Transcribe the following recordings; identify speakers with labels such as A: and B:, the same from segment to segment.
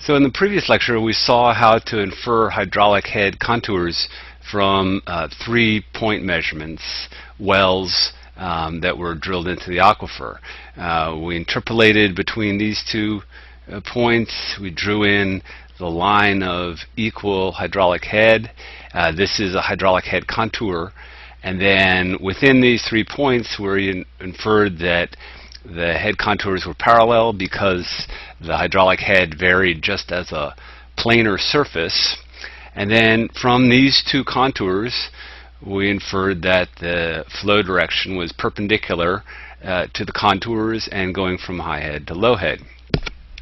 A: So in the previous lecture, we saw how to infer hydraulic head contours from 3-point measurements, wells that were drilled into the aquifer. We interpolated between these two points. We drew in the line of equal hydraulic head. This is a hydraulic head contour. And then within these 3 points, we inferred that the head contours were parallel because the hydraulic head varied just as a planar surface. And then from these two contours, we inferred that the flow direction was perpendicular to the contours and going from high head to low head.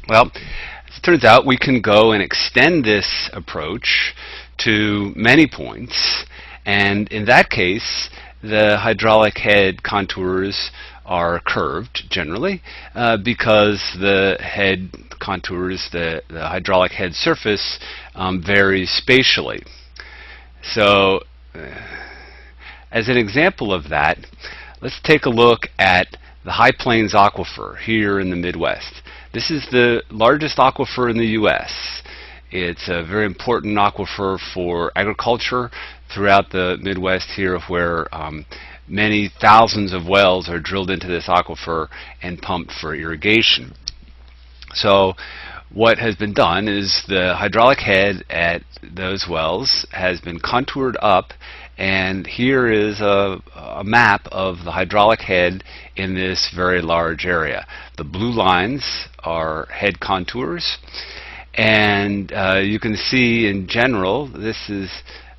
A: Well, as it turns out, we can go and extend this approach to many points. And in that case, the hydraulic head contours are curved generally because the head contours, the hydraulic head surface varies spatially. So as an example of that, let's take a look at the High Plains Aquifer here in the Midwest. This is the largest aquifer in the U.S. It's a very important aquifer for agriculture throughout the Midwest here, where many thousands of wells are drilled into this aquifer and pumped for irrigation. So what has been done is the hydraulic head at those wells has been contoured up, and here is a map of the hydraulic head in this very large area. The blue lines are head contours, and you can see in general this is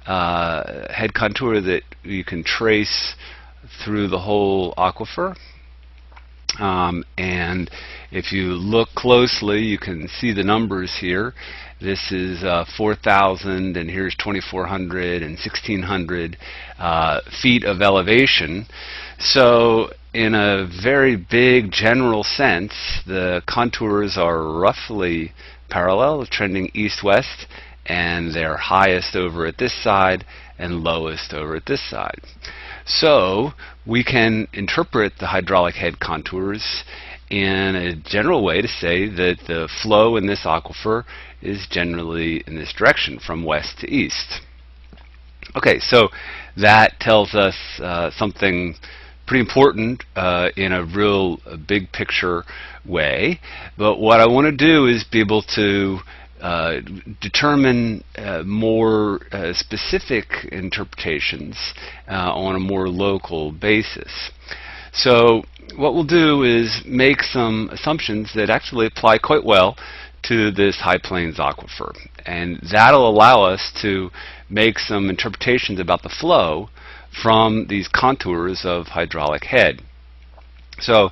A: head contour that you can trace through the whole aquifer. And if you look closely, you can see the numbers here. This is 4,000, and here's 2,400 and 1,600 feet of elevation. So in a very big general sense, the contours are roughly parallel, trending east-west, and they're highest over at this side and lowest over at this side. So we can interpret the hydraulic head contours in a general way to say that the flow in this aquifer is generally in this direction, from west to east. Okay, so that tells us something pretty important in a real big picture way. But what I want to do is be able to determine more specific interpretations on a more local basis. So what we'll do is make some assumptions that actually apply quite well to this High Plains aquifer, and that'll allow us to make some interpretations about the flow from these contours of hydraulic head. So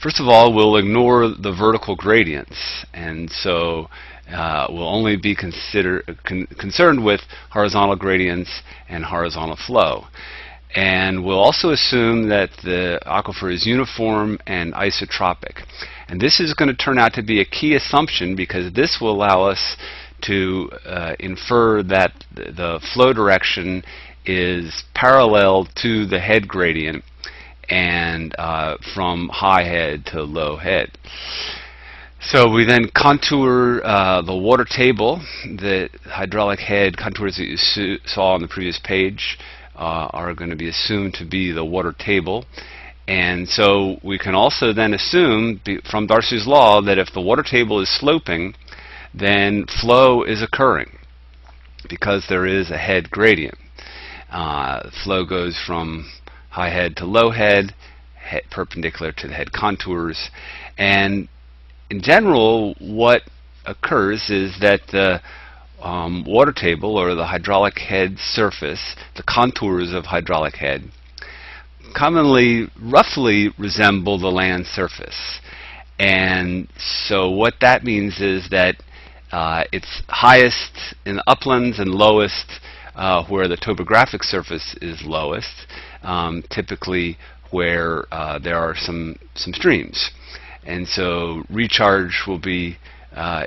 A: first of all, we'll ignore the vertical gradients, and so we'll only be concerned with horizontal gradients and horizontal flow. And we'll also assume that the aquifer is uniform and isotropic. And this is going to turn out to be a key assumption, because this will allow us to infer that the flow direction is parallel to the head gradient and from high head to low head. So we then contour the water table. The hydraulic head contours that you saw on the previous page are going to be assumed to be the water table. And so we can also then assume from Darcy's law that if the water table is sloping, then flow is occurring because there is a head gradient. Flow goes from high head to low head, perpendicular to the head contours. And in general, what occurs is that the water table, or the hydraulic head surface, the contours of hydraulic head, commonly roughly resemble the land surface. And so what that means is that it's highest in the uplands and lowest where the topographic surface is lowest, typically where there are some streams. And so recharge will be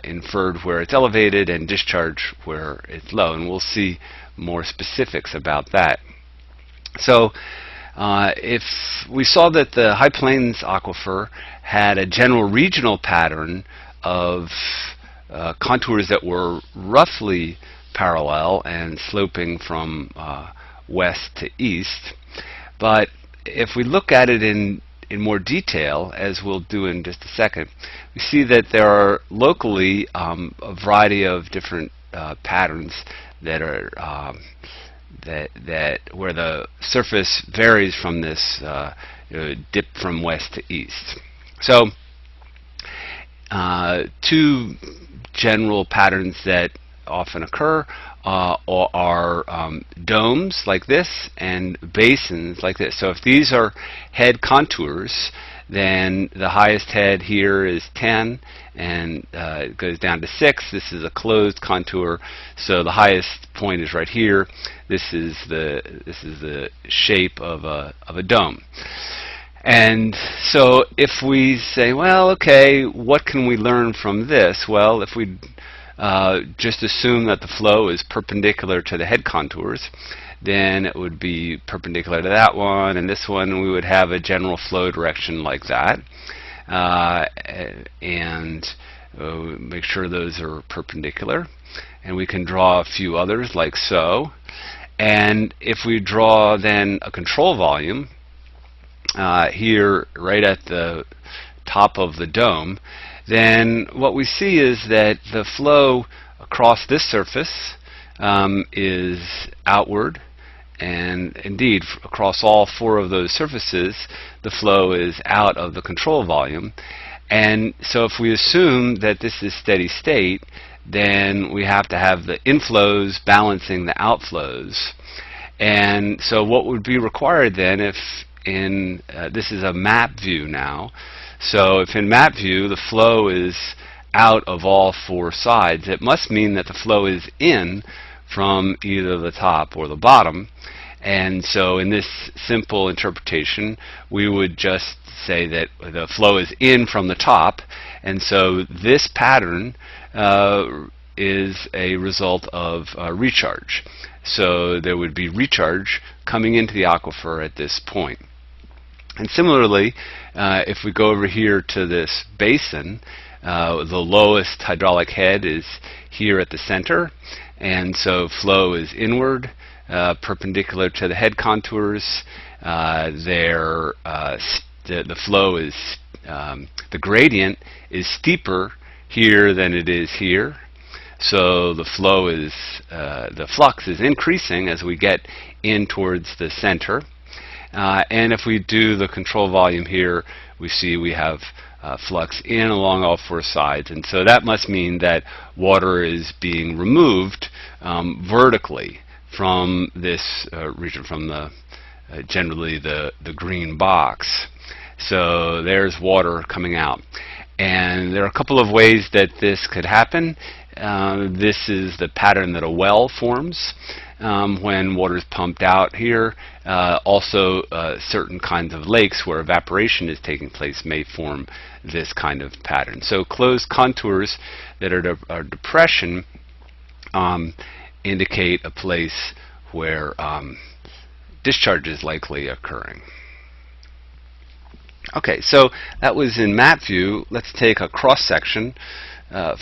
A: inferred where it's elevated and discharge where it's low. And we'll see more specifics about that. So if we saw that the High Plains aquifer had a general regional pattern of contours that were roughly parallel and sloping from west to east. But if we look at it in more detail, as we'll do in just a second, we see that there are locally a variety of different patterns that are that where the surface varies from this dip from west to east. So two general patterns that often occur are domes like this and basins like this. So if these are head contours, then the highest head here is 10 and it goes down to 6. This is a closed contour, so the highest point is right here. This is the shape of a dome. And so if we say, well, okay, what can we learn from this? Well, if we just assume that the flow is perpendicular to the head contours, then it would be perpendicular to that one and this one, and we would have a general flow direction like that. And make sure those are perpendicular. And we can draw a few others like so. And if we draw then a control volume here right at the top of the dome, then what we see is that the flow across this surface is outward, and indeed across all four of those surfaces the flow is out of the control volume. And so if we assume that this is steady state, then we have to have the inflows balancing the outflows. And so what would be required then, if in this is a map view now, so if in map view the flow is out of all four sides, it must mean that the flow is in from either the top or the bottom. And so in this simple interpretation, we would just say that the flow is in from the top, and so this pattern is a result of recharge. So there would be recharge coming into the aquifer at this point. And similarly, if we go over here to this basin, the lowest hydraulic head is here at the center, and so flow is inward, perpendicular to the head contours. The flow is, the gradient is steeper here than it is here. So the flow is, the flux is increasing as we get in towards the center. And if we do the control volume here, we see we have flux in along all four sides. And so that must mean that water is being removed vertically from this region, from the generally the green box. So there's water coming out. And there are a couple of ways that this could happen. This is the pattern that a well forms when water is pumped out here. Also, certain kinds of lakes where evaporation is taking place may form this kind of pattern. So closed contours that are depression indicate a place where discharge is likely occurring. Okay, so that was in map view. Let's take a cross section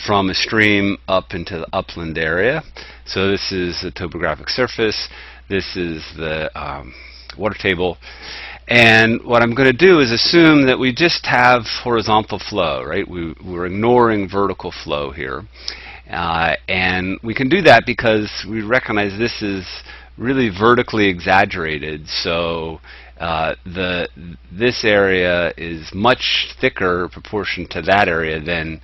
A: from a stream up into the upland area. So this is the topographic surface. This is the water table. And what I'm going to do is assume that we just have horizontal flow, right? We're ignoring vertical flow here. And we can do that because we recognize this is really vertically exaggerated. So this area is much thicker proportion to that area than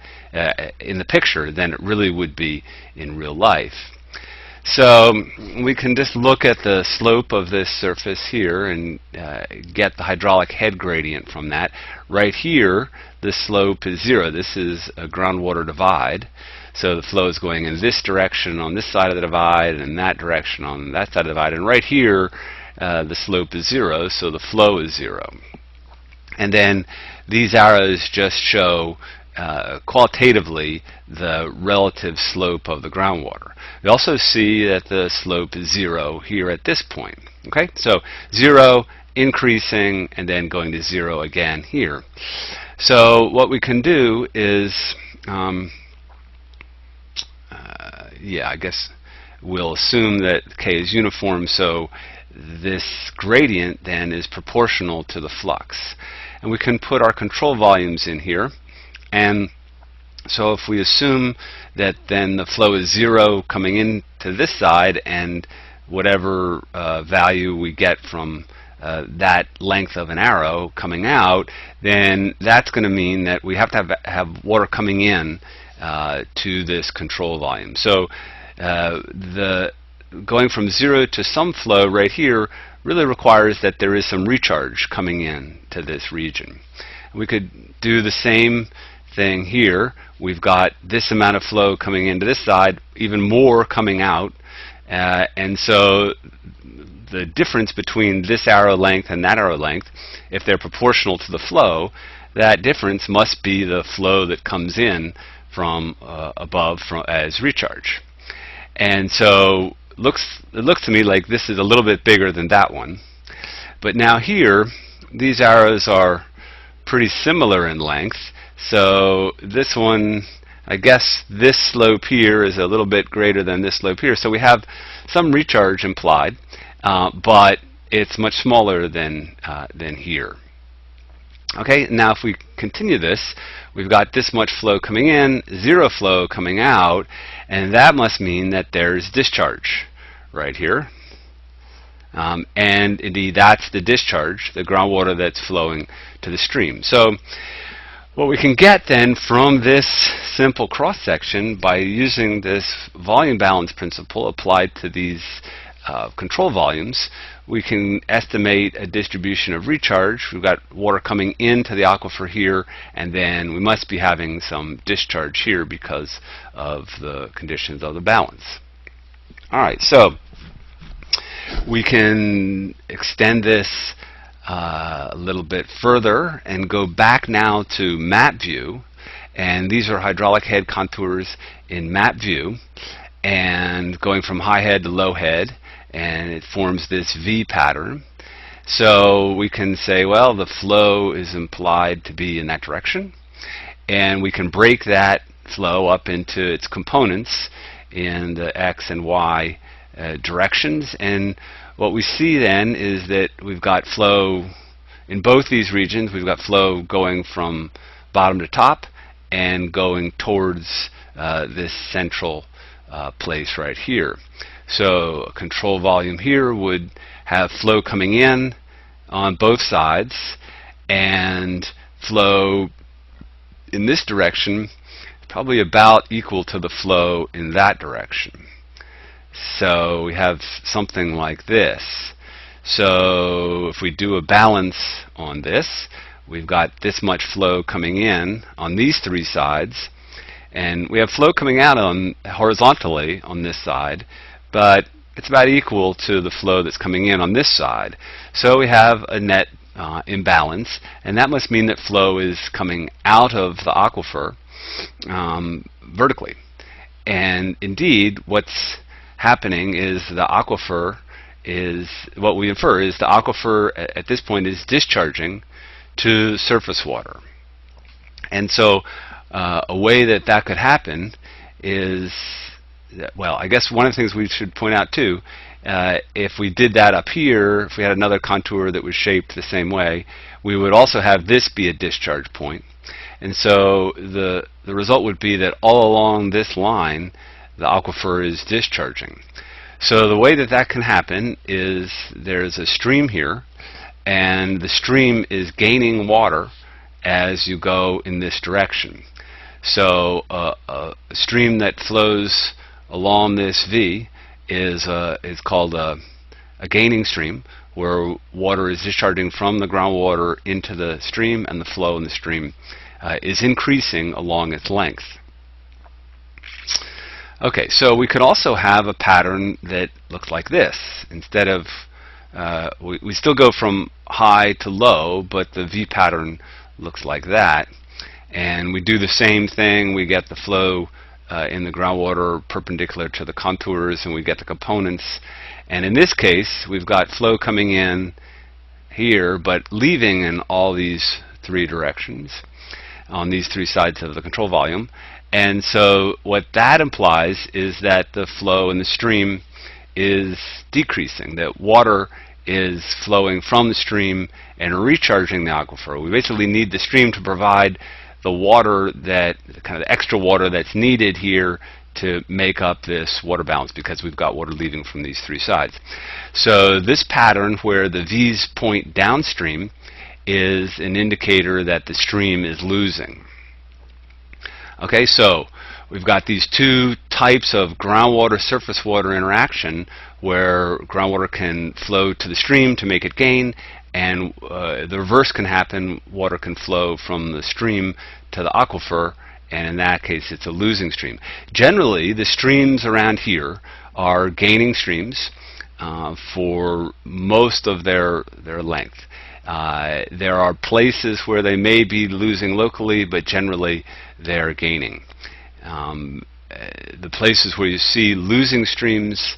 A: in the picture than it really would be in real life. So we can just look at the slope of this surface here and get the hydraulic head gradient from that. Right here, the slope is 0. This is a groundwater divide. So the flow is going in this direction on this side of the divide and in that direction on that side of the divide. And right here, the slope is 0, so the flow is 0. And then these arrows just show qualitatively the relative slope of the groundwater. We also see that the slope is 0 here at this point. Okay, so 0, increasing, and then going to 0 again here. So what we can do is yeah, I guess we'll assume that K is uniform, so this gradient then is proportional to the flux. And we can put our control volumes in here. And so if we assume that then the flow is 0 coming into this side, and whatever value we get from that length of an arrow coming out, then that's going to mean that we have to have water coming in to this control volume. So going from 0 to some flow right here really requires that there is some recharge coming in to this region. We could do the same thing here. We've got this amount of flow coming into this side, even more coming out, and so the difference between this arrow length and that arrow length, if they're proportional to the flow, that difference must be the flow that comes in from above as recharge. And so it looks to me like this is a little bit bigger than that one. But now here, these arrows are pretty similar in length. So this one, I guess this slope here is a little bit greater than this slope here. So we have some recharge implied, but it's much smaller than here. Okay, now if we continue this, we've got this much flow coming in, 0 flow coming out, and that must mean that there's discharge right here. And indeed, that's the discharge, the groundwater that's flowing to the stream. So what we can get then from this simple cross-section by using this volume balance principle applied to these control volumes, we can estimate a distribution of recharge. We've got water coming into the aquifer here, and then we must be having some discharge here because of the conditions of the balance. All right, so we can extend this a little bit further and go back now to map view, and these are hydraulic head contours in map view, and going from high head to low head, and it forms this V pattern. So we can say, well, the flow is implied to be in that direction, and we can break that flow up into its components in the X and Y directions. And what we see then is that we've got flow in both these regions. We've got flow going from bottom to top and going towards this central place right here. So a control volume here would have flow coming in on both sides, and flow in this direction probably about equal to the flow in that direction. So we have something like this. So if we do a balance on this, we've got this much flow coming in on these 3 sides, and we have flow coming out horizontally on this side, but it's about equal to the flow that's coming in on this side. So we have a net imbalance, and that must mean that flow is coming out of the aquifer vertically. And indeed, what's happening is the aquifer is, what we infer is the aquifer at this point is discharging to surface water. And so a way that that could happen is, well, I guess one of the things we should point out too, if we did that up here, if we had another contour that was shaped the same way, we would also have this be a discharge point. And so the result would be that all along this line, the aquifer is discharging. So the way that that can happen is there's a stream here, and the stream is gaining water as you go in this direction. So a stream that flows along this V is called a gaining stream, where water is discharging from the groundwater into the stream, and the flow in the stream is increasing along its length. Okay, so we could also have a pattern that looks like this. Instead of, we still go from high to low, but the V pattern looks like that. And we do the same thing. We get the flow in the groundwater perpendicular to the contours, and we get the components. And in this case, we've got flow coming in here, but leaving in all these 3 directions on these 3 sides of the control volume. And so what that implies is that the flow in the stream is decreasing, that water is flowing from the stream and recharging the aquifer. We basically need the stream to provide the water, that kind of extra water that's needed here to make up this water balance, because we've got water leaving from these three sides. So this pattern where the V's point downstream is an indicator that the stream is losing. Okay, so we've got these two types of groundwater surface water interaction, where groundwater can flow to the stream to make it gain, and the reverse can happen. Water can flow from the stream to the aquifer, and in that case it's a losing stream. Generally, the streams around here are gaining streams for most of their length. There are places where they may be losing locally, but generally they're gaining. The places where you see losing streams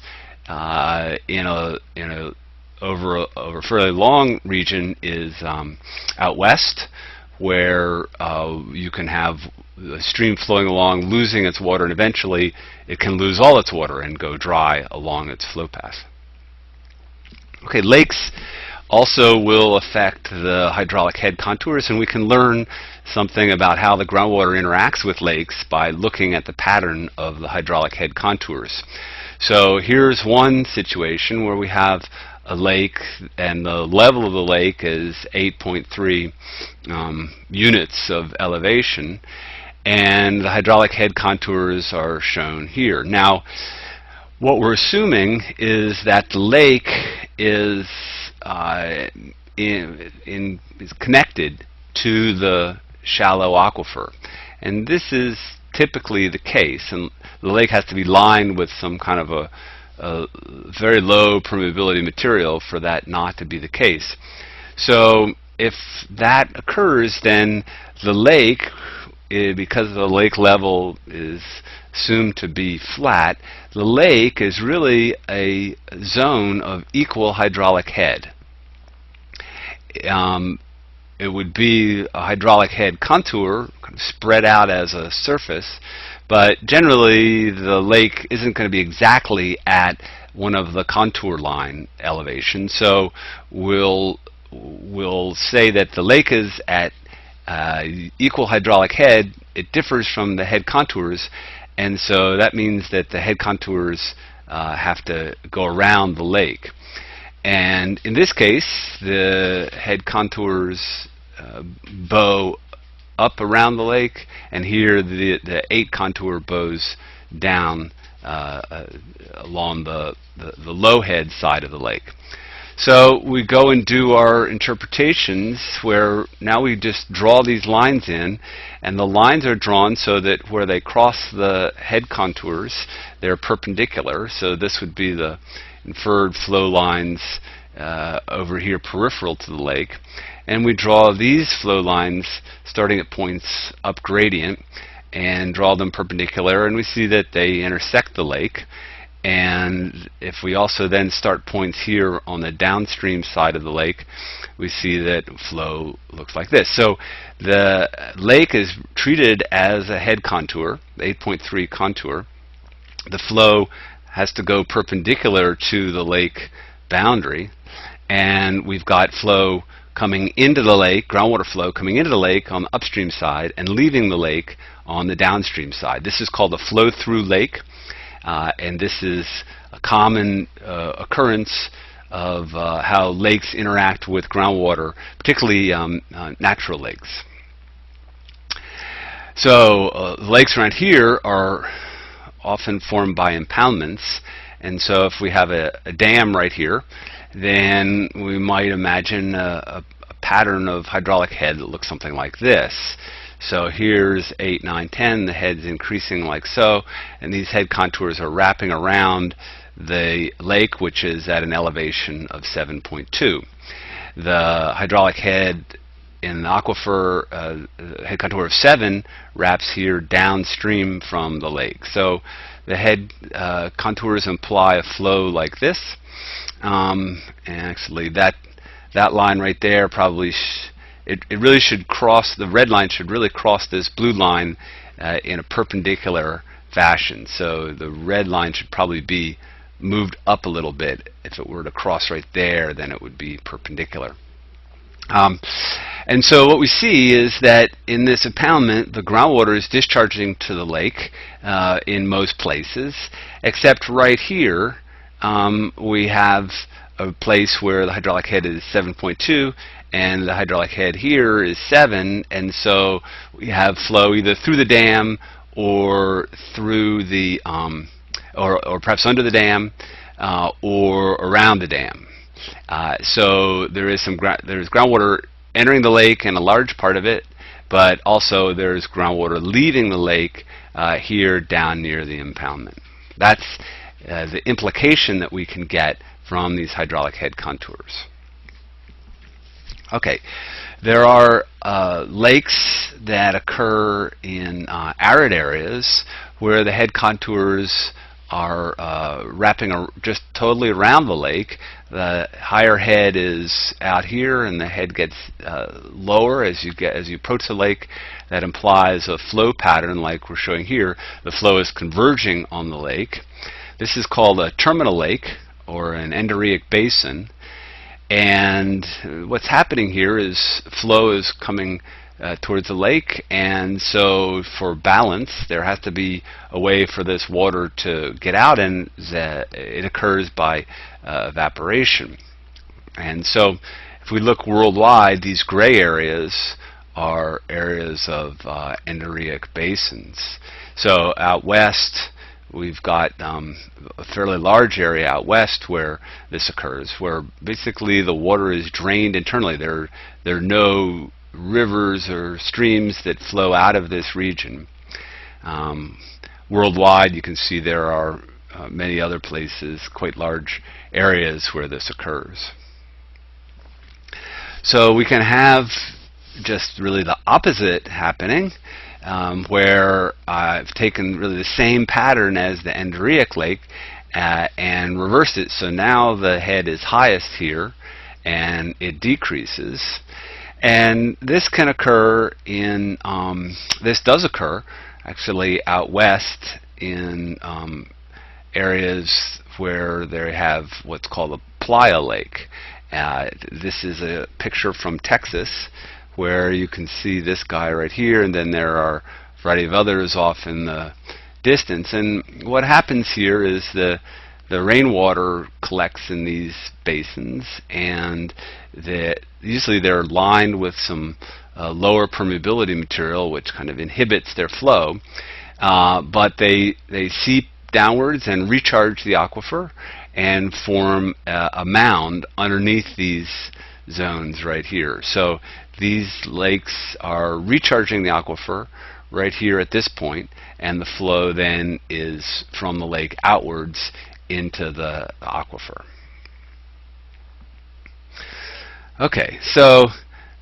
A: over a fairly long region is out west, where you can have the stream flowing along, losing its water, and eventually it can lose all its water and go dry along its flow path. Okay, lakes also will affect the hydraulic head contours, and we can learn something about how the groundwater interacts with lakes by looking at the pattern of the hydraulic head contours. So here's one situation where we have a lake, and the level of the lake is 8.3 units of elevation, and the hydraulic head contours are shown here. Now, what we're assuming is that the lake is is connected to the shallow aquifer, and this is typically the case, and the lake has to be lined with some kind of a very low permeability material for that not to be the case. So if that occurs, then the lake, because the lake level is assumed to be flat, the lake is really a zone of equal hydraulic head. It would be a hydraulic head contour kind of spread out as a surface, but generally the lake isn't going to be exactly at one of the contour line elevations. So we'll say that the lake is at equal hydraulic head. It differs from the head contours, and so that means that the head contours have to go around the lake. And in this case, the head contours bow up around the lake, and here the 8 contour bows down along the low head side of the lake. So we go and do our interpretations, where now we just draw these lines in, and the lines are drawn so that where they cross the head contours, they're perpendicular. So this would be the inferred flow lines over here peripheral to the lake. And we draw these flow lines starting at points up gradient and draw them perpendicular, and we see that they intersect the lake. And if we also then start points here on the downstream side of the lake, we see that flow looks like this. So the lake is treated as a head contour, the 8.3 contour. The flow has to go perpendicular to the lake boundary, and we've got flow coming into the lake, groundwater flow coming into the lake on the upstream side and leaving the lake on the downstream side. This is called a flow-through lake, and this is a common occurrence of how lakes interact with groundwater, particularly natural lakes. So lakes around here are often formed by impoundments, and so if we have a dam right here, then we might imagine a pattern of hydraulic head that looks something like this. So here's 8, 9, 10, the head's increasing like so, and these head contours are wrapping around the lake, which is at an elevation of 7.2. The hydraulic head in the aquifer, head contour of 7, wraps here downstream from the lake. So the head contours imply a flow like this. And actually that line right there probably it really should cross, the red line should really cross this blue line in a perpendicular fashion. So the red line should probably be moved up a little bit. If it were to cross right there, then it would be perpendicular. And so what we see is that in this impoundment, the groundwater is discharging to the lake in most places, except right here we have a place where the hydraulic head is 7.2 and the hydraulic head here is 7, and so we have flow either through the dam or through the or perhaps under the dam or around the dam. So there is there's groundwater entering the lake and a large part of it, but also there's groundwater leaving the lake here down near the impoundment. That's the implication that we can get from these hydraulic head contours. Okay, there are lakes that occur in arid areas where the head contours are wrapping just totally around the lake. The higher head is out here, and the head gets lower as you approach the lake. That implies a flow pattern, like we're showing here. The flow is converging on the lake. This is called a terminal lake or an endorheic basin. And what's happening here is flow is coming towards the lake, and so for balance there has to be a way for this water to get out, and it occurs by evaporation. And so if we look worldwide, these gray areas are areas of endorheic basins. So out west we've got a fairly large area out west where this occurs, where basically the water is drained internally. There are no rivers or streams that flow out of this region. Worldwide, you can see there are many other places, quite large areas where this occurs. So we can have just really the opposite happening, where I've taken really the same pattern as the endorheic lake and reversed it. So now the head is highest here and it decreases. And this can occur in, this does occur actually out west in areas where they have what's called a playa lake. This is a picture from Texas, where you can see this guy right here, and then there are a variety of others off in the distance. And what happens here is the rainwater collects in these basins, and usually they're lined with some lower permeability material, which kind of inhibits their flow. But they seep downwards and recharge the aquifer and form a mound underneath these zones right here. So these lakes are recharging the aquifer right here at this point, and the flow then is from the lake outwards into the aquifer. Okay, so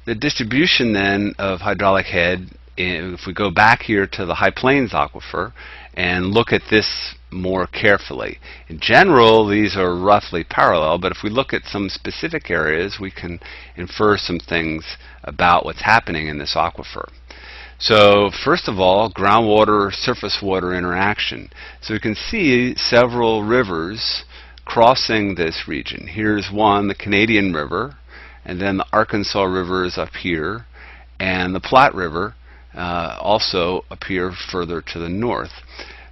A: the distribution then of hydraulic head, if we go back here to the High Plains aquifer and look at this more carefully. In general, these are roughly parallel, but if we look at some specific areas, we can infer some things about what's happening in this aquifer. So first of all, groundwater surface water interaction. So we can see several rivers crossing this region. Here's one, the Canadian River, and then the Arkansas River is up here, and the Platte River also up here further to the north.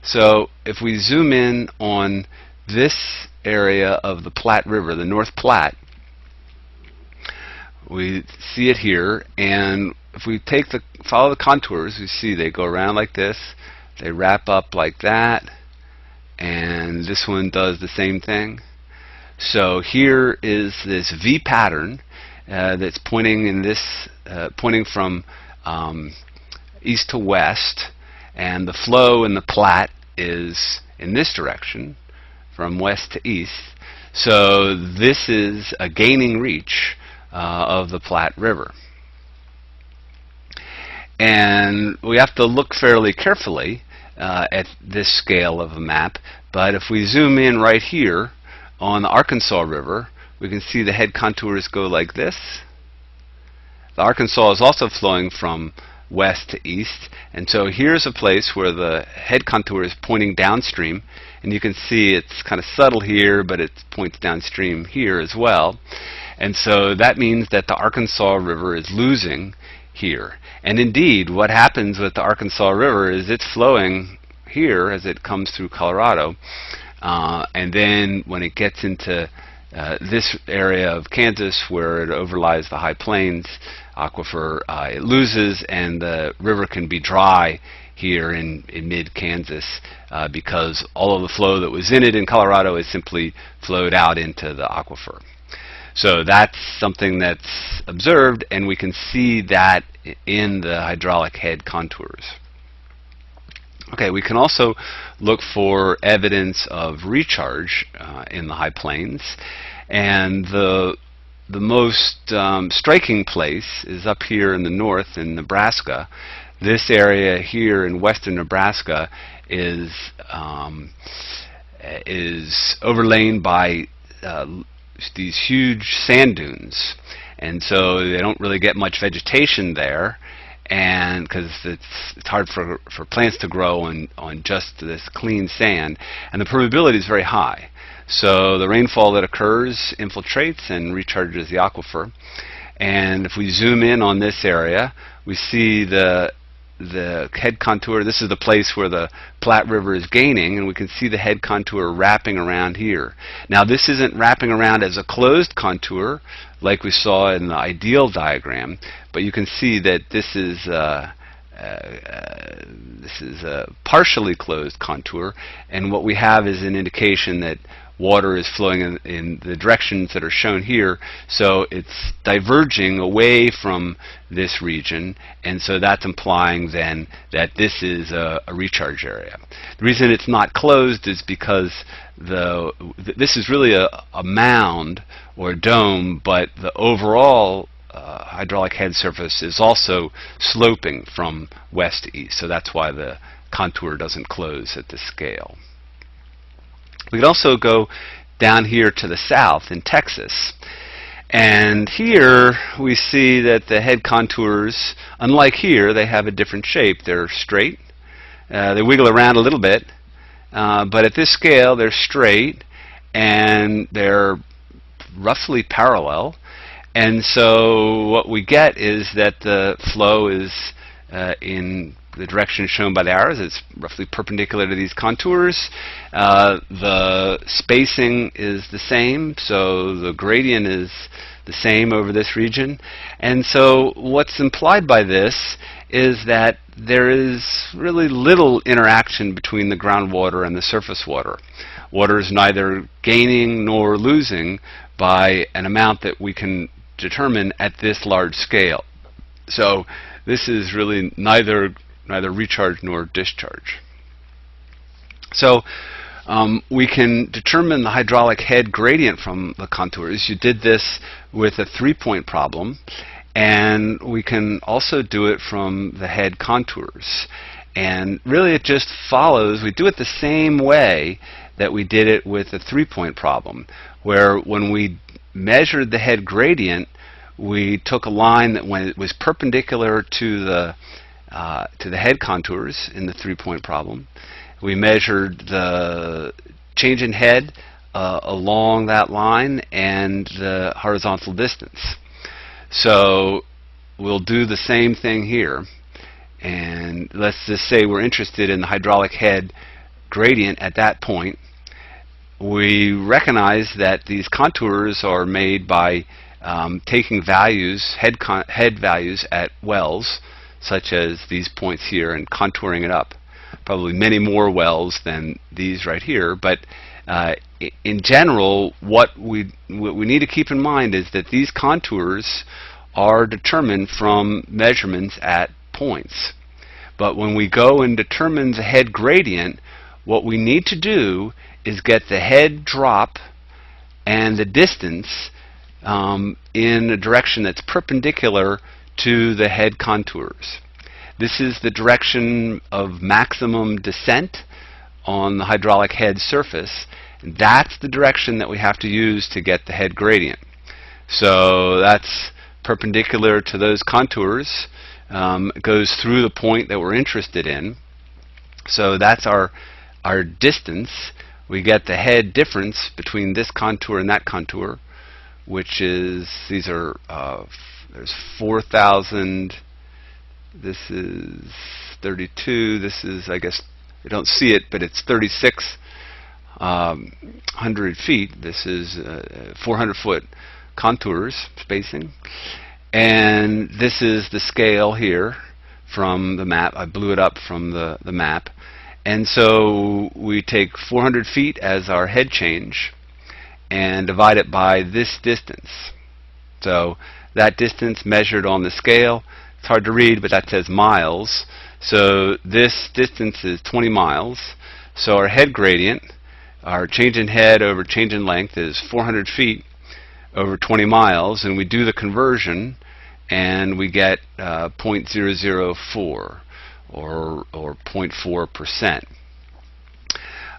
A: So if we zoom in on this area of the Platte River, the North Platte, we see it here, and if we follow the contours, we see they go around like this, they wrap up like that, and this one does the same thing. So here is this V pattern that's pointing in this, pointing from east to west, and the flow in the Platte is in this direction, from west to east. So this is a gaining reach of the Platte River. And we have to look fairly carefully at this scale of a map, but if we zoom in right here on the Arkansas River, we can see the head contours go like this. The Arkansas is also flowing from west to east. And so here's a place where the head contour is pointing downstream, and you can see it's kind of subtle here, but it points downstream here as well. And so that means that the Arkansas River is losing here. And indeed, what happens with the Arkansas River is it's flowing here as it comes through Colorado, and then when it gets into this area of Kansas where it overlies the high plains aquifer, it loses, and the river can be dry here in mid-Kansas because all of the flow that was in it in Colorado is simply flowed out into the aquifer. So that's something that's observed, and we can see that in the hydraulic head contours. Okay, we can also look for evidence of recharge in the high plains, and the most striking place is up here in the north in Nebraska. This area here in western Nebraska is overlain by these huge sand dunes, and so they don't really get much vegetation there, and because it's hard for plants to grow on just this clean sand, and the permeability is very high. So the rainfall that occurs infiltrates and recharges the aquifer. And if we zoom in on this area, we see the head contour. This is the place where the Platte River is gaining, and we can see the head contour wrapping around here. Now, this isn't wrapping around as a closed contour like we saw in the ideal diagram, but you can see that this is a partially closed contour, and what we have is an indication that water is flowing in the directions that are shown here, so it's diverging away from this region, and so that's implying then that this is a recharge area. The reason it's not closed is because this is really a mound or a dome, but the overall hydraulic head surface is also sloping from west to east, so that's why the contour doesn't close at this scale. We could also go down here to the south in Texas, and here we see that the head contours, unlike here, they have a different shape. They're straight. They wiggle around a little bit, but at this scale they're straight and they're roughly parallel. And so what we get is that the flow is in the direction shown by the arrows. It's roughly perpendicular to these contours. The spacing is the same, so the gradient is the same over this region. And so what's implied by this is that there is really little interaction between the groundwater and the surface water. Water is neither gaining nor losing by an amount that we can determine at this large scale. So this is really neither recharge nor discharge. So we can determine the hydraulic head gradient from the contours. You did this with a 3-point problem, and we can also do it from the head contours. And really it just follows. We do it the same way that we did it with a 3-point problem, where when we measured the head gradient, we took a line that when it was perpendicular to the head contours in the 3-point problem. We measured the change in head along that line and the horizontal distance. So we'll do the same thing here. And let's just say we're interested in the hydraulic head gradient at that point. We recognize that these contours are made by taking values, head values at wells, such as these points here, and contouring it up. Probably many more wells than these right here, but in general, what we need to keep in mind is that these contours are determined from measurements at points. But when we go and determine the head gradient, what we need to do is get the head drop and the distance in a direction that's perpendicular to the head contours. This is the direction of maximum descent on the hydraulic head surface. And that's the direction that we have to use to get the head gradient. So that's perpendicular to those contours. goes through the point that we're interested in. So that's our distance. We get the head difference between this contour and that contour, which is, these are, there's 4,000, this is 32, this is, I guess, you don't see it, but it's 3,600 feet. This is 400 foot contours spacing. And this is the scale here from the map. I blew it up from the map. And so we take 400 feet as our head change and divide it by this distance. So that distance measured on the scale, it's hard to read, but that says miles. So this distance is 20 miles. So our head gradient, our change in head over change in length, is 400 feet over 20 miles. And we do the conversion, and we get 0.004 or 0.4%.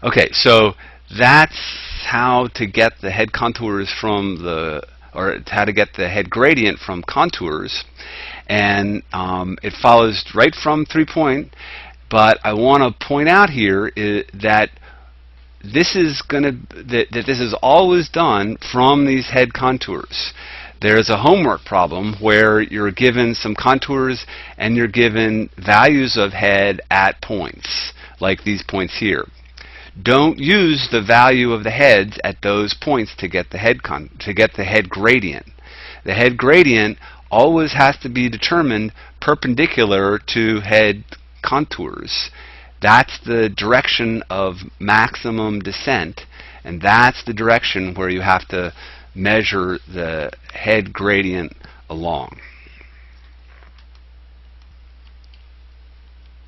A: Okay, so that's how to get the head contours from or how to get the head gradient from contours. And it follows right from 3-point, but I want to point out here that this is this is always done from these head contours. There's a homework problem where you're given some contours and you're given values of head at points, like these points here. Don't use the value of the heads at those points to get the head gradient. The head gradient always has to be determined perpendicular to head contours. That's the direction of maximum descent, and that's the direction where you have to measure the head gradient along.